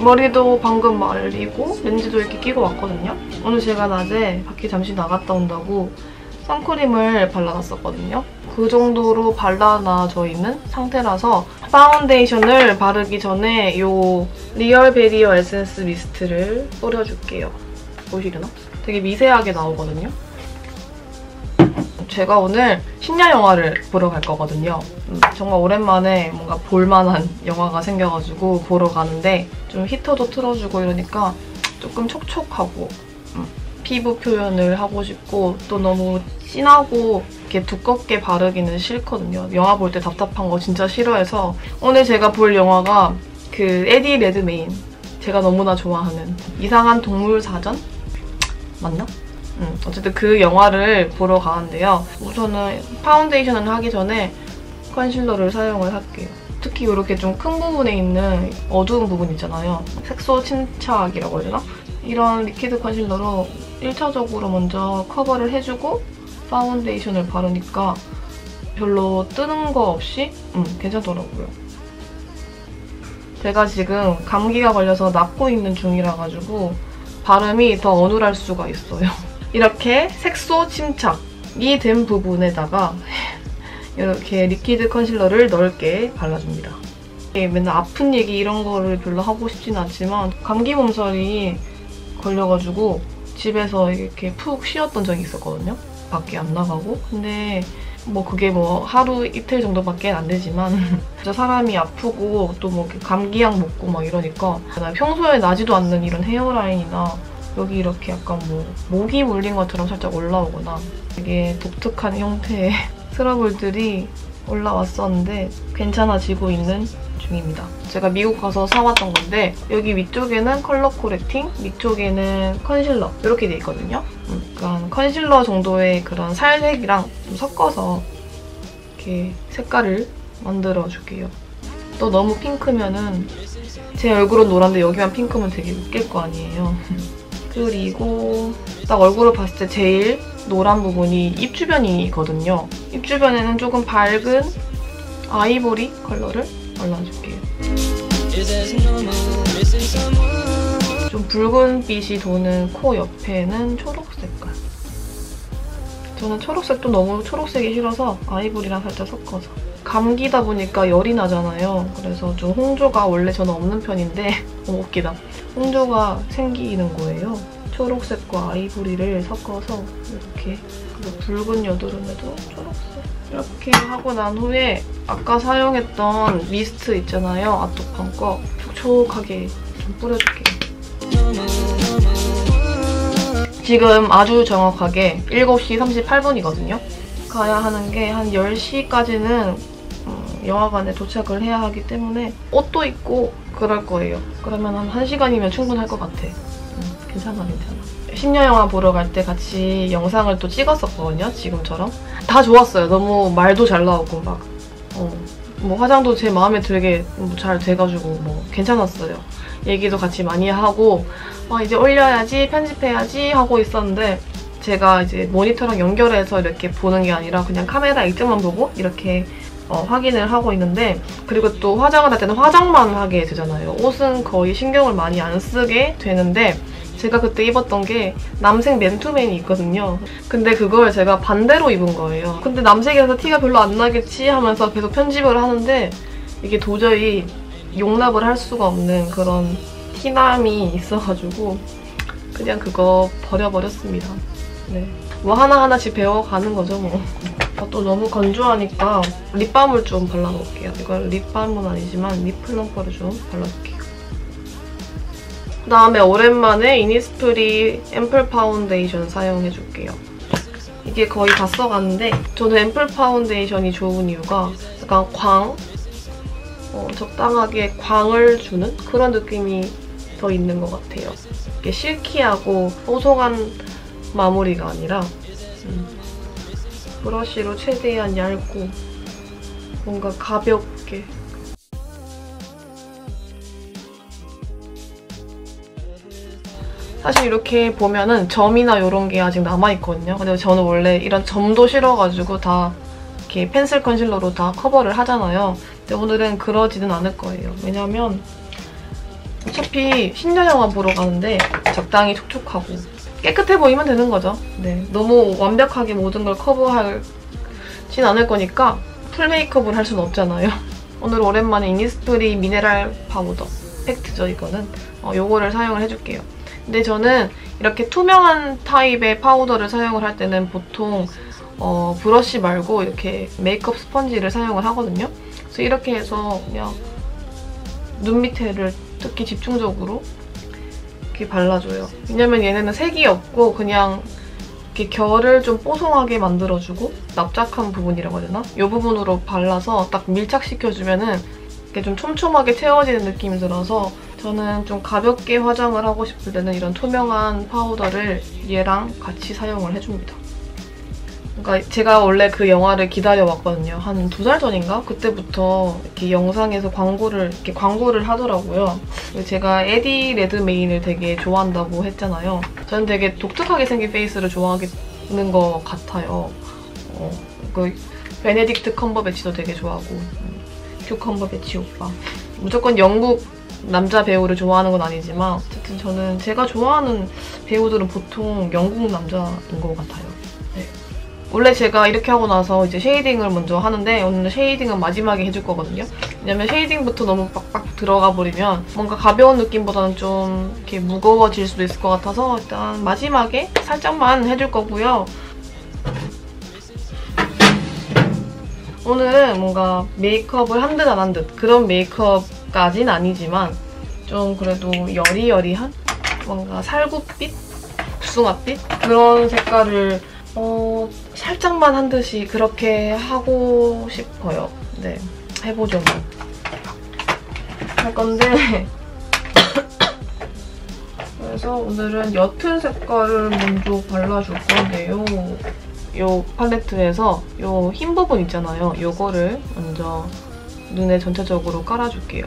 머리도 방금 말리고 렌즈도 이렇게 끼고 왔거든요. 오늘 제가 낮에 밖에 잠시 나갔다 온다고 선크림을 발라놨었거든요. 그 정도로 발라놔져 있는 상태라서 파운데이션을 바르기 전에 이 리얼 베리어 에센스 미스트를 뿌려줄게요. 보시려나? 되게 미세하게 나오거든요. 제가 오늘 신년 영화를 보러 갈 거거든요. 정말 오랜만에 뭔가 볼만한 영화가 생겨가지고 보러 가는데 좀 히터도 틀어주고 이러니까 조금 촉촉하고 피부 표현을 하고 싶고 또 너무 진하고 이렇게 두껍게 바르기는 싫거든요. 영화 볼 때 답답한 거 진짜 싫어해서 오늘 제가 볼 영화가 그 에디 레드메인, 제가 너무나 좋아하는 이상한 동물 사전? 맞나? 어쨌든 그 영화를 보러 가는데요. 우선은 파운데이션을 하기 전에 컨실러를 사용을 할게요. 특히 이렇게 좀 큰 부분에 있는 어두운 부분 있잖아요. 색소 침착이라고 해야 되나? 이런 리퀴드 컨실러로 1차적으로 먼저 커버를 해주고 파운데이션을 바르니까 별로 뜨는 거 없이 괜찮더라고요. 제가 지금 감기가 걸려서 낫고 있는 중이라 가지고 발음이 더 어눌할 수가 있어요. 이렇게 색소 침착이 된 부분에다가 이렇게 리퀴드 컨실러를 넓게 발라줍니다. 맨날 아픈 얘기 이런 거를 별로 하고 싶진 않지만 감기 몸살이 걸려가지고 집에서 이렇게 푹 쉬었던 적이 있었거든요. 밖에 안 나가고. 근데 뭐 그게 뭐 하루 이틀 정도밖에 안 되지만 진짜 사람이 아프고 또 뭐 감기약 먹고 막 이러니까 평소에 나지도 않는 이런 헤어라인이나 여기 이렇게 약간 뭐 모기 물린 것처럼 살짝 올라오거나 되게 독특한 형태의 트러블들이 올라왔었는데 괜찮아지고 있는 중입니다. 제가 미국 가서 사왔던 건데 여기 위쪽에는 컬러 코렉팅, 위쪽에는 컨실러 이렇게 돼 있거든요. 그러니까 컨실러 정도의 그런 살색이랑 좀 섞어서 이렇게 색깔을 만들어줄게요. 또 너무 핑크면은 제 얼굴은 노란데 여기만 핑크면 되게 웃길 거 아니에요. 그리고 딱 얼굴을 봤을 때 제일 노란 부분이 입 주변이거든요. 입 주변에는 조금 밝은 아이보리 컬러를 발라줄게요. 좀 붉은 빛이 도는 코 옆에는 초록 색깔. 저는 초록색도 너무 초록색이 싫어서 아이보리랑 살짝 섞어서. 감기다 보니까 열이 나잖아요. 그래서 좀 홍조가 원래 저는 없는 편인데 웃기다. 홍조가 생기는 거예요. 초록색과 아이보리를 섞어서 이렇게, 그리고 붉은 여드름에도 초록색 이렇게 하고 난 후에 아까 사용했던 미스트 있잖아요. 아토팡 거 촉촉하게 좀 뿌려줄게요. 지금 아주 정확하게 7시 38분이거든요. 가야 하는 게 한 10시까지는 영화관에 도착을 해야 하기 때문에 옷도 입고 그럴 거예요. 그러면 한 1시간이면 충분할 것 같아. 괜찮아. 신년 영화 보러 갈 때 같이 영상을 또 찍었었거든요. 지금처럼. 다 좋았어요. 너무 말도 잘 나오고 막 뭐 화장도 제 마음에 들게 잘 돼가지고 뭐 괜찮았어요. 얘기도 같이 많이 하고 이제 올려야지, 편집해야지 하고 있었는데 제가 이제 모니터랑 연결해서 이렇게 보는 게 아니라 그냥 카메라 일정만 보고 이렇게 확인을 하고 있는데, 그리고 또 화장을 할 때는 화장만 하게 되잖아요. 옷은 거의 신경을 많이 안 쓰게 되는데 제가 그때 입었던 게 남색 맨투맨이 있거든요. 근데 그걸 제가 반대로 입은 거예요. 근데 남색이라서 티가 별로 안 나겠지 하면서 계속 편집을 하는데 이게 도저히 용납을 할 수가 없는 그런 티남이 있어가지고 그냥 그거 버려버렸습니다. 네. 뭐 하나하나씩 배워가는 거죠, 뭐. 또 너무 건조하니까 립밤을 좀 발라놓을게요. 이건 립밤은 아니지만 립 플럼퍼를 좀 발라줄게요. 그다음에 오랜만에 이니스프리 앰플 파운데이션 사용해줄게요. 이게 거의 다 써가는데 저는 앰플 파운데이션이 좋은 이유가 약간 적당하게 광을 주는 그런 느낌이 더 있는 것 같아요. 이게 실키하고 뽀송한 마무리가 아니라 브러쉬로 최대한 얇고 뭔가 가볍게. 사실 이렇게 보면은 점이나 이런 게 아직 남아있거든요. 근데 저는 원래 이런 점도 싫어가지고 다 이렇게 펜슬 컨실러로 다 커버를 하잖아요. 근데 오늘은 그러지는 않을 거예요. 왜냐면 어차피 신년 영화 보러 가는데 적당히 촉촉하고 깨끗해 보이면 되는 거죠. 네, 너무 완벽하게 모든 걸 커버하진 않을 거니까 풀 메이크업을 할 수는 없잖아요. 오늘 오랜만에 이니스프리 미네랄 파우더 팩트죠, 이거는. 요거를 사용을 해줄게요. 근데 저는 이렇게 투명한 타입의 파우더를 사용을 할 때는 보통 브러쉬 말고 이렇게 메이크업 스펀지를 사용을 하거든요. 그래서 이렇게 해서 그냥 눈 밑에를 특히 집중적으로 이렇게 발라줘요. 왜냐면 얘네는 색이 없고 그냥 이렇게 결을 좀 뽀송하게 만들어주고 납작한 부분이라고 해야 되나? 이 부분으로 발라서 딱 밀착시켜주면은 이렇게 좀 촘촘하게 채워지는 느낌이 들어서 저는 좀 가볍게 화장을 하고 싶을 때는 이런 투명한 파우더를 얘랑 같이 사용을 해줍니다. 그러니까 제가 원래 그 영화를 기다려왔거든요. 한 2달 전인가? 그때부터 이렇게 영상에서 광고를 하더라고요. 제가 에디 레드메인을 되게 좋아한다고 했잖아요. 저는 되게 독특하게 생긴 페이스를 좋아하는 것 같아요. 그 베네딕트 컴버배치도 되게 좋아하고 큐컴버배치 오빠. 무조건 영국 남자 배우를 좋아하는 건 아니지만 어쨌든 저는 제가 좋아하는 배우들은 보통 영국 남자인 것 같아요. 네. 원래 제가 이렇게 하고 나서 이제 쉐이딩을 먼저 하는데 오늘 쉐이딩은 마지막에 해줄 거거든요. 왜냐면 쉐이딩부터 너무 빡빡 들어가 버리면 뭔가 가벼운 느낌보다는 좀 이렇게 무거워질 수도 있을 것 같아서 일단 마지막에 살짝만 해줄 거고요. 오늘은 뭔가 메이크업을 한 듯 안 한 듯 그런 메이크업까진 아니지만 좀 그래도 여리여리한 뭔가 살구빛? 복숭아빛? 그런 색깔을 살짝만 한 듯이 그렇게 하고 싶어요. 네, 해보죠 뭐. 할 건데 그래서 오늘은 옅은 색깔을 먼저 발라줄 건데요. 이 팔레트에서 이 흰 부분 있잖아요. 이거를 먼저 눈에 전체적으로 깔아줄게요.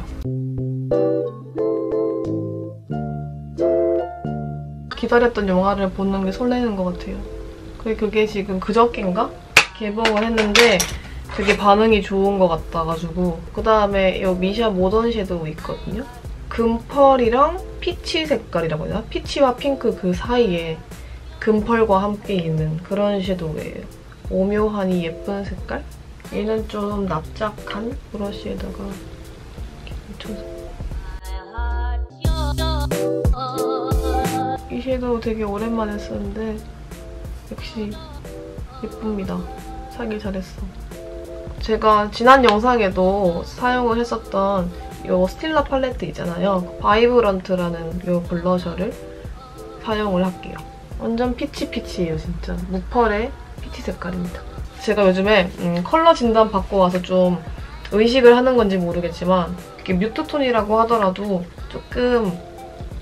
기다렸던 영화를 보는 게 설레는 것 같아요. 그게 지금 그저께인가? 개봉을 했는데 되게 반응이 좋은 것 같아가지고 그다음에 이 미샤 모던 섀도우 있거든요. 금펄이랑 피치 색깔이라고 해야 되나? 피치와 핑크 그 사이에 금펄과 함께 있는 그런 섀도우예요. 오묘하니 예쁜 색깔? 얘는 좀 납작한 브러쉬에다가 이렇게 묻혀서 이 섀도우 되게 오랜만에 쓰는데 역시 예쁩니다. 사길 잘했어. 제가 지난 영상에도 사용을 했었던 이 스틸러 팔레트 있잖아요. 바이브런트라는 이 블러셔를 사용을 할게요. 완전 피치피치예요, 진짜. 무펄의 피치 색깔입니다. 제가 요즘에 컬러 진단 받고 와서 좀 의식을 하는 건지 모르겠지만 이렇게 뮤트톤이라고 하더라도 조금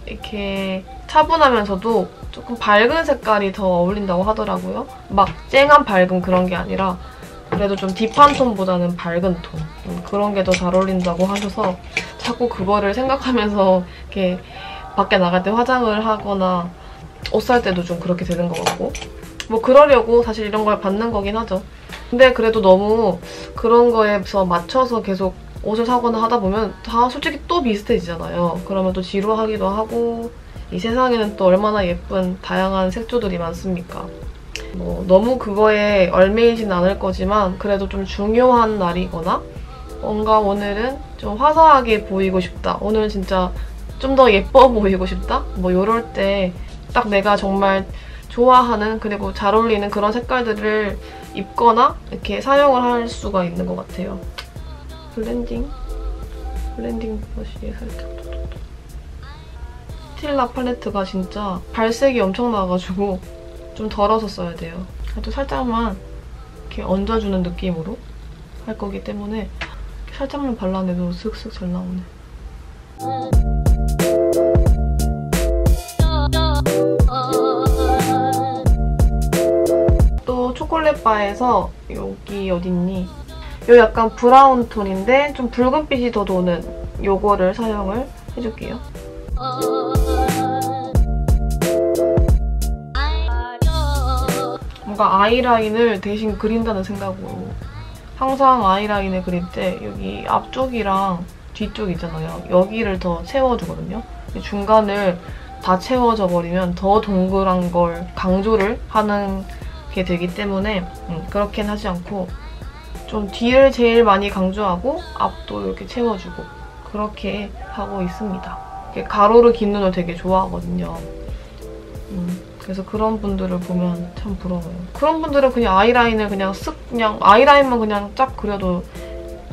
이렇게 차분하면서도 조금 밝은 색깔이 더 어울린다고 하더라고요. 막 쨍한 밝음 그런 게 아니라 그래도 좀 딥한 톤보다는 밝은 톤 그런 게 더 잘 어울린다고 하셔서 자꾸 그거를 생각하면서 이렇게 밖에 나갈 때 화장을 하거나 옷 살 때도 좀 그렇게 되는 것 같고 뭐 그러려고 사실 이런 걸 받는 거긴 하죠. 근데 그래도 너무 그런 거에서 맞춰서 계속 옷을 사거나 하다 보면 다 솔직히 또 비슷해지잖아요. 그러면 또 지루하기도 하고 이 세상에는 또 얼마나 예쁜 다양한 색조들이 많습니까. 뭐 너무 그거에 얽매이진 않을 거지만 그래도 좀 중요한 날이거나 뭔가 오늘은 좀 화사하게 보이고 싶다. 오늘은 진짜 좀 더 예뻐 보이고 싶다. 뭐 이럴 때 딱 내가 정말 좋아하는 그리고 잘 어울리는 그런 색깔들을 입거나 이렇게 사용을 할 수가 있는 것 같아요. 블렌딩 브러쉬에 살짝 스틸러 팔레트가 진짜 발색이 엄청 나가지고 좀 덜어서 써야 돼요. 그래도 살짝만 이렇게 얹어주는 느낌으로 할 거기 때문에 살짝만 발라내도 슥슥 잘 나오네. 또 초콜릿바에서 여기 어딨니? 요 약간 브라운 톤인데 좀 붉은빛이 더 도는 요거를 사용을 해줄게요. 뭔가 아이라인을 대신 그린다는 생각으로 항상 아이라인을 그릴 때 여기 앞쪽이랑 뒤쪽 있잖아요. 여기를 더 채워주거든요. 중간을 다 채워져 버리면 더 동그란 걸 강조를 하는 게 되기 때문에 그렇게는 하지 않고 좀 뒤를 제일 많이 강조하고 앞도 이렇게 채워주고 그렇게 하고 있습니다. 가로로 긴 눈을 되게 좋아하거든요. 그래서 그런 분들을 보면 참 부러워요. 그런 분들은 그냥 아이라인을 그냥 그냥 아이라인만 그냥 쫙 그려도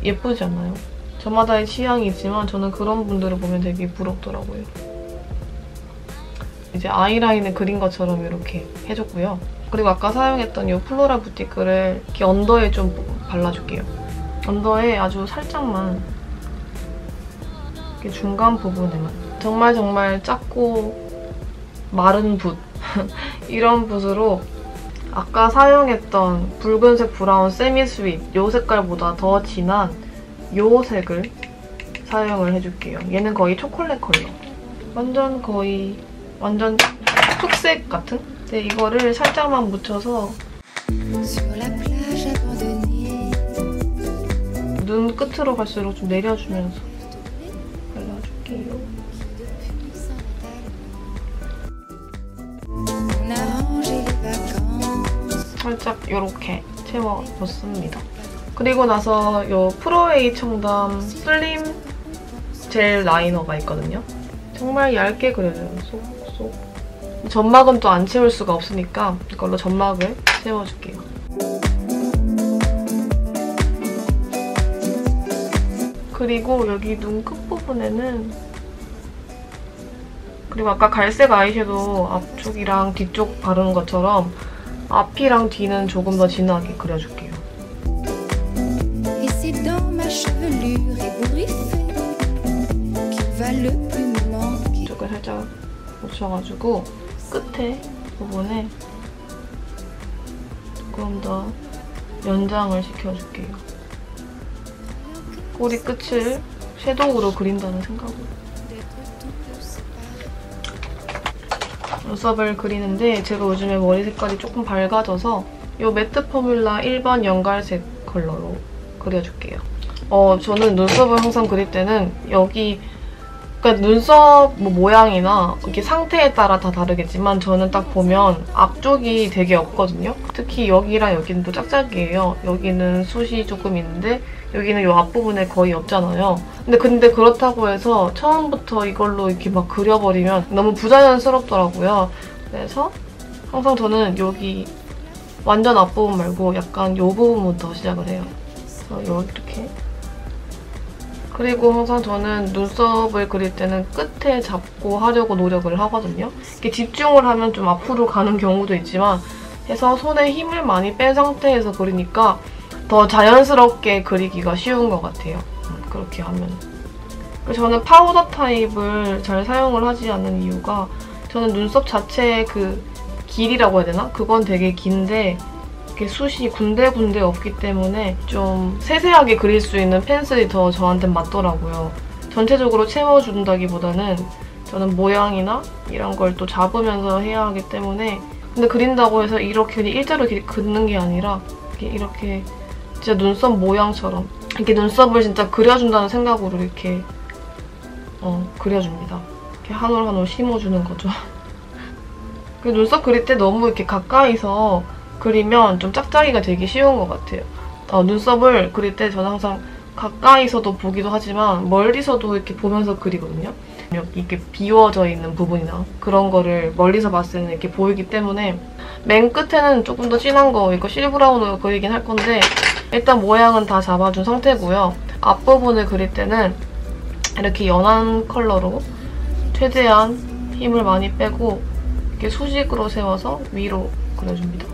예쁘지 않나요? 저마다의 취향이 있지만 저는 그런 분들을 보면 되게 부럽더라고요. 이제 아이라인을 그린 것처럼 이렇게 해줬고요. 그리고 아까 사용했던 이 플로라 부티크를 이렇게 언더에 좀 발라줄게요. 언더에 아주 살짝만 이렇게 중간 부분에만 정말 작고 마른 붓 이런 붓으로 아까 사용했던 붉은색 브라운 세미 스윗 이 색깔보다 더 진한 이 색을 사용을 해줄게요. 얘는 거의 초콜릿 컬러. 완전 흑색 같은? 근데 이거를 살짝만 묻혀서 눈 끝으로 갈수록 좀 내려주면서 발라줄게요. 살짝 이렇게 채워줬습니다. 그리고 나서 이 프로웨이 청담 슬림 젤 라이너가 있거든요. 정말 얇게 그려줘요. 쏙쏙. 점막은 또 안 채울 수가 없으니까 이걸로 점막을 채워줄게요. 그리고 여기 눈 끝부분에는 그리고 아까 갈색 아이섀도우 앞쪽이랑 뒤쪽 바르는 것처럼 앞이랑 뒤는 조금 더 진하게 그려줄게요. 이쪽을 살짝 묻혀가지고 끝에 부분에 조금 더 연장을 시켜줄게요. 꼬리 끝을 섀도우로 그린다는 생각으로. 눈썹을 그리는데 제가 요즘에 머리 색깔이 조금 밝아져서 이 매트 포뮬라 1번 연갈색 컬러로 그려줄게요. 저는 눈썹을 항상 그릴 때는 여기 그러니까 눈썹 모양이나 이렇게 상태에 따라 다 다르겠지만 저는 딱 보면 앞쪽이 되게 없거든요. 특히 여기랑 여기는 또 짝짝이에요. 여기는 숱이 조금 있는데 여기는 이 앞부분에 거의 없잖아요. 근데 그렇다고 해서 처음부터 이걸로 이렇게 막 그려버리면 너무 부자연스럽더라고요. 그래서 항상 저는 여기 완전 앞부분 말고 약간 이 부분부터 시작을 해요. 그래서 이렇게. 그리고 항상 저는 눈썹을 그릴 때는 끝에 잡고 하려고 노력을 하거든요. 이렇게 집중을 하면 좀 앞으로 가는 경우도 있지만 해서 손에 힘을 많이 뺀 상태에서 그리니까 더 자연스럽게 그리기가 쉬운 것 같아요. 그렇게 하면. 그래서 저는 파우더 타입을 잘 사용을 하지 않는 이유가 저는 눈썹 자체의 그 길이라고 해야 되나? 그건 되게 긴데 이렇게 숱이 군데군데 없기 때문에 좀 세세하게 그릴 수 있는 펜슬이 더 저한테 맞더라고요. 전체적으로 채워준다기보다는 저는 모양이나 이런 걸 또 잡으면서 해야 하기 때문에 근데 그린다고 해서 이렇게 그냥 일자로 이렇게 긋는 게 아니라 이렇게 진짜 눈썹 모양처럼 이렇게 눈썹을 진짜 그려준다는 생각으로 이렇게 그려줍니다. 이렇게 한 올 한 올 심어주는 거죠. 눈썹 그릴 때 너무 이렇게 가까이서 그리면 좀 짝짝이가 되기 쉬운 것 같아요. 눈썹을 그릴 때 저는 항상 가까이서도 보기도 하지만 멀리서도 이렇게 보면서 그리거든요. 여기 이렇게 비워져 있는 부분이나 그런 거를 멀리서 봤을 때는 이렇게 보이기 때문에 맨 끝에는 조금 더 진한 거 이거 실브라운으로 그리긴 할 건데 일단 모양은 다 잡아준 상태고요. 앞부분을 그릴 때는 이렇게 연한 컬러로 최대한 힘을 많이 빼고 이렇게 수직으로 세워서 위로 그려줍니다.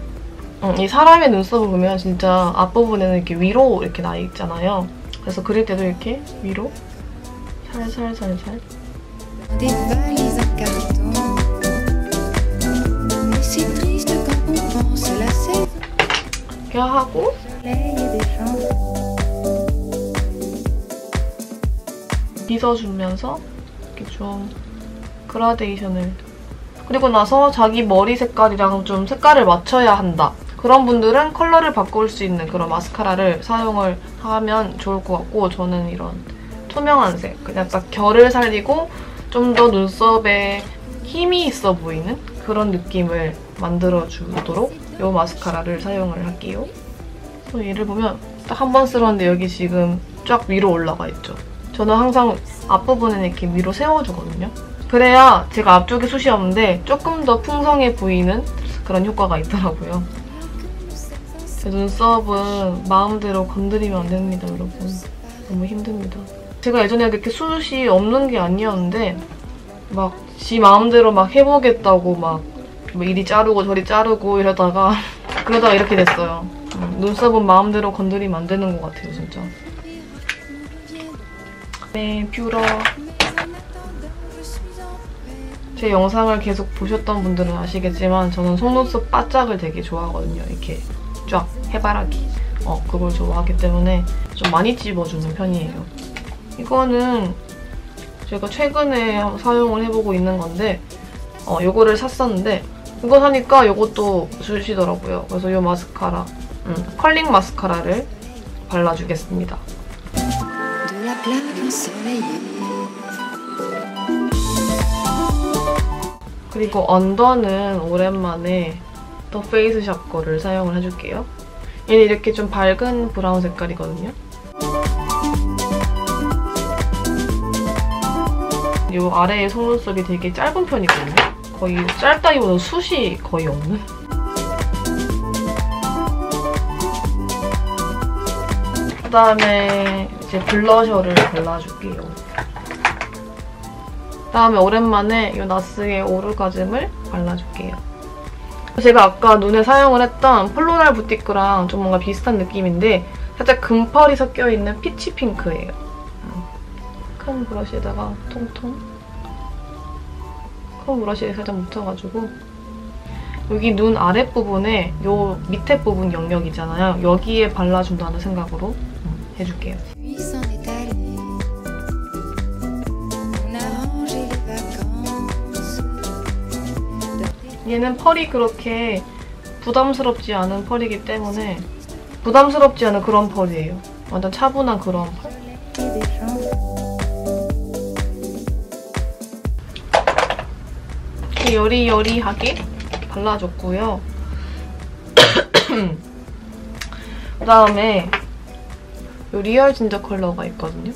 이 사람의 눈썹을 보면 진짜 앞부분에는 이렇게 위로 이렇게 나 있잖아요. 그래서 그릴 때도 이렇게 위로 살살살살 이렇게 하고 빗어주면서 이렇게 좀 그라데이션을 그리고 나서 자기 머리 색깔이랑 좀 색깔을 맞춰야 한다. 그런 분들은 컬러를 바꿀 수 있는 그런 마스카라를 사용을 하면 좋을 것 같고 저는 이런 투명한 색, 그냥 딱 결을 살리고 좀 더 눈썹에 힘이 있어 보이는 그런 느낌을 만들어주도록 이 마스카라를 사용을 할게요. 얘를 보면 딱 한 번 쓸었는데 여기 지금 쫙 위로 올라가 있죠. 저는 항상 앞부분은 이렇게 위로 세워주거든요. 그래야 제가 앞쪽에 숱이 없는데 조금 더 풍성해 보이는 그런 효과가 있더라고요. 제 눈썹은 마음대로 건드리면 안 됩니다, 여러분. 너무 힘듭니다. 제가 예전에 그렇게 숱이 없는 게 아니었는데 막 지 마음대로 막 해보겠다고 막 뭐 이리 자르고 저리 자르고 이러다가 이렇게 됐어요. 눈썹은 마음대로 건드리면 안 되는 것 같아요, 진짜. 네, 뷰러. 제 영상을 계속 보셨던 분들은 아시겠지만 저는 속눈썹 바짝을 되게 좋아하거든요. 이렇게 쫙 해바라기. 그걸 좋아하기 때문에 좀 많이 찝어주는 편이에요. 이거는 제가 최근에 사용을 해보고 있는 건데 요거를 샀었는데 이거 사니까 요것도 주시더라고요. 그래서 요 마스카라, 컬링 마스카라를 발라주겠습니다. 그리고 언더는 오랜만에 더 페이스샵 거를 사용을 해줄게요. 얘는 이렇게 좀 밝은 브라운 색깔이거든요. 이 아래의 속눈썹이 되게 짧은 편이거든요. 거의 짧다기보다 숱이 거의 없는? 그다음에 이제 블러셔를 발라줄게요. 그다음에 오랜만에 이 나스의 오르가즘을 발라줄게요. 제가 아까 눈에 사용을 했던 플로랄 부티크랑 좀 뭔가 비슷한 느낌인데 살짝 금펄이 섞여있는 피치 핑크예요. 큰 브러쉬에다가 통통 큰 브러쉬에 살짝 묻혀가지고 여기 눈 아랫부분에 요 밑에 부분 영역이잖아요. 여기에 발라준다는 생각으로 해줄게요. 얘는 펄이 그렇게 부담스럽지 않은 펄이기 때문에 부담스럽지 않은 그런 펄이에요. 완전 차분한 그런 펄. 이렇게 여리여리하게 발라줬고요. 그다음에 이 리얼 진저 컬러가 있거든요.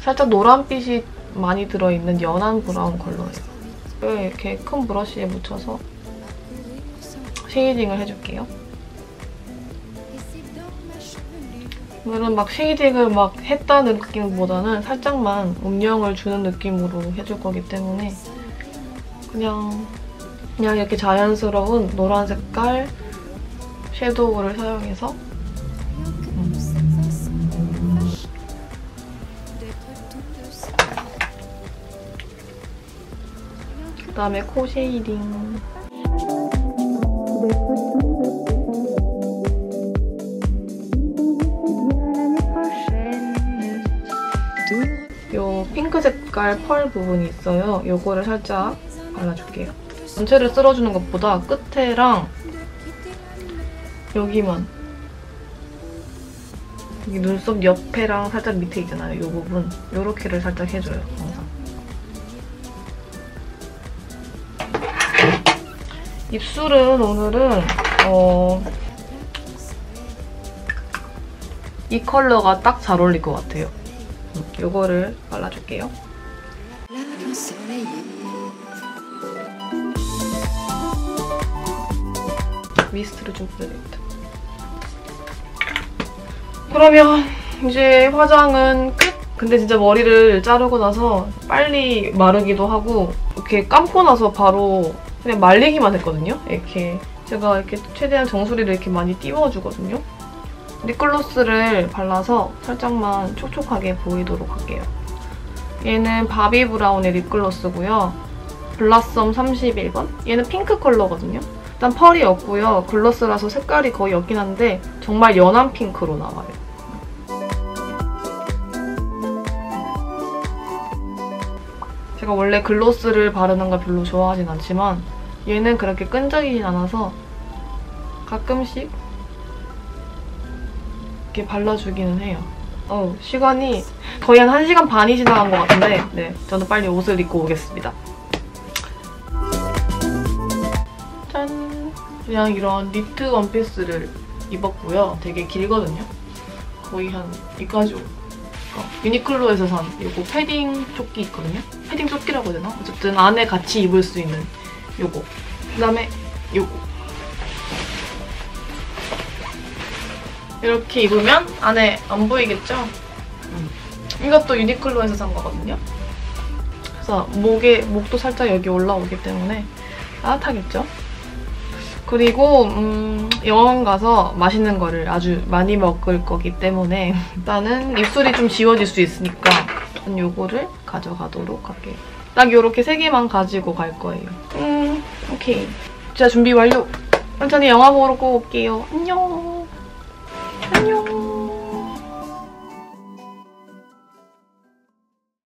살짝 노란빛이 많이 들어있는 연한 브라운 컬러예요. 이렇게 큰 브러쉬에 묻혀서 쉐이딩을 해줄게요. 오늘은 막 쉐이딩을 막 했다는 느낌보다는 살짝만 음영을 주는 느낌으로 해줄 거기 때문에 그냥 이렇게 자연스러운 노란 색깔 섀도우를 사용해서 그다음에 코 쉐이딩. 요 핑크 색깔 펄 부분이 있어요. 요거를 살짝 발라줄게요. 전체를 쓸어주는 것보다 끝에랑 여기만 여기 눈썹 옆에랑 살짝 밑에 있잖아요. 요 부분 요렇게를 살짝 해줘요. 항상. 입술은 오늘은 이 컬러가 딱 잘 어울릴 것 같아요. 요거를 발라줄게요. 미스트를 좀 뿌려야겠다. 그러면 이제 화장은 끝! 근데 진짜 머리를 자르고 나서 빨리 마르기도 하고 이렇게 감고 나서 바로 그냥 말리기만 했거든요? 이렇게 제가 이렇게 최대한 정수리를 이렇게 많이 띄워주거든요? 립글로스를 발라서 살짝만 촉촉하게 보이도록 할게요. 얘는 바비 브라운의 립글로스고요. 블라썸 31번? 얘는 핑크 컬러거든요? 일단 펄이 없고요. 글로스라서 색깔이 거의 없긴 한데 정말 연한 핑크로 나와요. 제가 원래 글로스를 바르는 걸 별로 좋아하진 않지만 얘는 그렇게 끈적이진 않아서 가끔씩 이렇게 발라주기는 해요. 시간이 거의 한 1시간 반이 지나간 것 같은데 네, 저는 빨리 옷을 입고 오겠습니다. 짠! 그냥 이런 니트 원피스를 입었고요. 되게 길거든요. 거의 한 이까지 오고. 유니클로에서 산 요거 패딩 조끼 있거든요. 패딩 조끼라고 해야 되나? 어쨌든 안에 같이 입을 수 있는 요거. 그다음에 요거. 이렇게 입으면 안에 안 보이겠죠? 이것도 유니클로에서 산 거거든요. 그래서 목도 살짝 여기 올라오기 때문에 따뜻하겠죠? 그리고 영화관 가서 맛있는 거를 아주 많이 먹을 거기 때문에 일단은 입술이 좀 지워질 수 있으니까 전 요거를 가져가도록 할게요. 딱 요렇게 3개만 가지고 갈 거예요. 오케이. 자, 준비 완료. 천천히 영화 보러 올게요. 안녕.